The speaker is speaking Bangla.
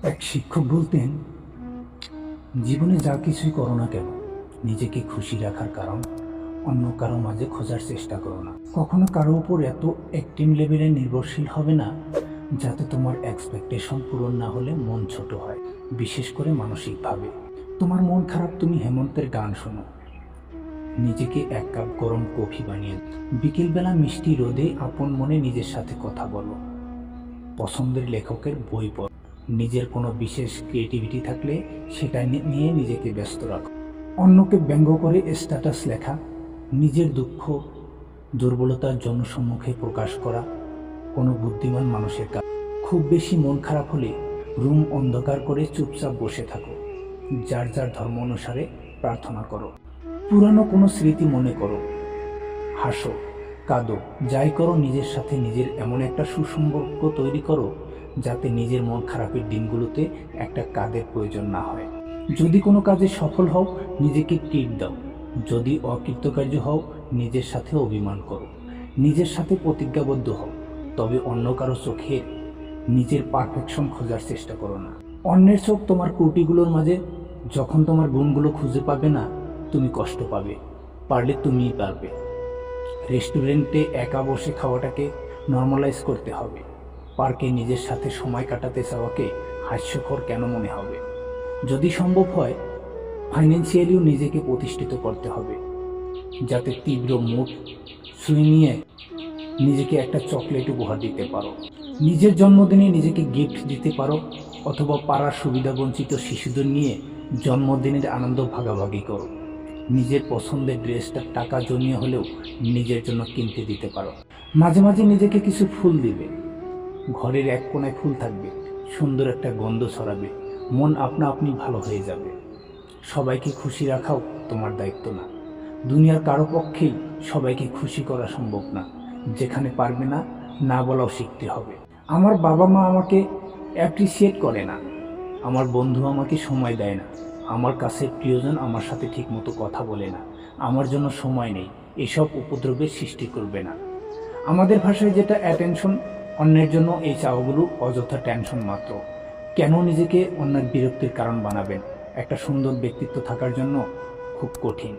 এক শিক্ষক বলতেন, জীবনে যা কিছুই করো না কেন, নিজেকে খুশি রাখার কারণ অন্য কারো মাঝে খোঁজার চেষ্টা করো না। কখনো কারো উপর এত এক্সট্রিম লেভেলে নির্ভরশীল হবে না যাতে তোমার এক্সপেকটেশন পূরণ না হলে মন ছোট হয়, বিশেষ করে মানসিকভাবে। তোমার মন খারাপ, তুমি হেমন্তের গান শোনো, নিজেকে এক কাপ গরম কফি বানিয়ে বিকেলবেলা মিষ্টি রোদে আপন মনে নিজের সাথে কথা বলো, পছন্দের লেখকের বই পড়ো, নিজের কোনো বিশেষ ক্রিয়েটিভিটি থাকলে সেটা নিয়ে নিজেকে ব্যস্ত রাখো। অন্যকে ব্যঙ্গ করে স্ট্যাটাস লেখা, নিজের দুঃখ দুর্বলতার জনসম্মুখে প্রকাশ করা কোনো বুদ্ধিমান মানুষের কাজ। খুব বেশি মন খারাপ হলে রুম অন্ধকার করে চুপচাপ বসে থাকো, যার যার ধর্ম অনুসারে প্রার্থনা করো। পুরানো কোনো স্মৃতি মনে করো, হাসো, কাঁদো, যাই করো নিজের সাথে নিজের এমন একটা সুসম্পর্ক তৈরি করো যাতে নিজের মন খারাপের দিনগুলোতে একটা কাজের প্রয়োজন না হয়। যদি কোনো কাজে সফল হও, নিজেকে ট্রিট দাও। যদি অকৃতকার্য হও, নিজের সাথে অভিমান করো। নিজের সাথে প্রতিজ্ঞাবদ্ধ হও, তবে অন্য কারো চোখে নিজের পারফেকশন খোঁজার চেষ্টা করো না। অন্যের চোখ তোমার ত্রুটিগুলোর মাঝে, যখন তোমার গুণগুলো খুঁজে পাবে না, তুমি কষ্ট পাবে। পারলে তুমিই পারবে। রেস্টুরেন্টে একা বসে খাওয়াটাকে নর্মালাইজ করতে হবে। পার্কে নিজের সাথে সময় কাটাতে চাওয়াকে হাস্যকর কেন মনে হবে? যদি সম্ভব হয়, ফাইন্যান্সিয়ালিও নিজেকে প্রতিষ্ঠিত করতে হবে, যাতে তীব্র মুড সুইং নিয়ে নিজেকে একটা চকলেট উপহার দিতে পারো, নিজের জন্মদিনে নিজেকে গিফট দিতে পারো, অথবা পাড়ার সুবিধাবঞ্চিত শিশুদের নিয়ে জন্মদিনের আনন্দ ভাগাভাগি করো। নিজের পছন্দের ড্রেসটা টাকা জমিয়ে হলেও নিজের জন্য কিনতে দিতে পারো। মাঝে মাঝে নিজেকে কিছু ফুল দিবে, ঘরের এক কোণায় ফুল থাকবে, সুন্দর একটা গন্ধ ছড়াবে, মন আপনা আপনি ভালো হয়ে যাবে। সবাইকে খুশি রাখাও তোমার দায়িত্ব না। দুনিয়ার কারো পক্ষেই সবাইকে খুশি করা সম্ভব না। যেখানে পারবে না, না বলাও শিখতে হবে। আমার বাবা মা আমাকে অ্যাপ্রিসিয়েট করে না, আমার বন্ধু আমাকে সময় দেয় না, আমার কাছে প্রিয়জন আমার সাথে ঠিকমতো কথা বলে না, আমার জন্য সময় নেই, এসব উপদ্রবের সৃষ্টি করবে না। আমাদের ভাষায় যেটা অ্যাটেনশন, অন্যের জন্য এই চাওয়াগুলো অযথা টেনশন মাত্র। কেন নিজেকে অন্যের বিরক্তির কারণ বানাবেন? একটা সুন্দর ব্যক্তিত্ব থাকার জন্য খুব কঠিন।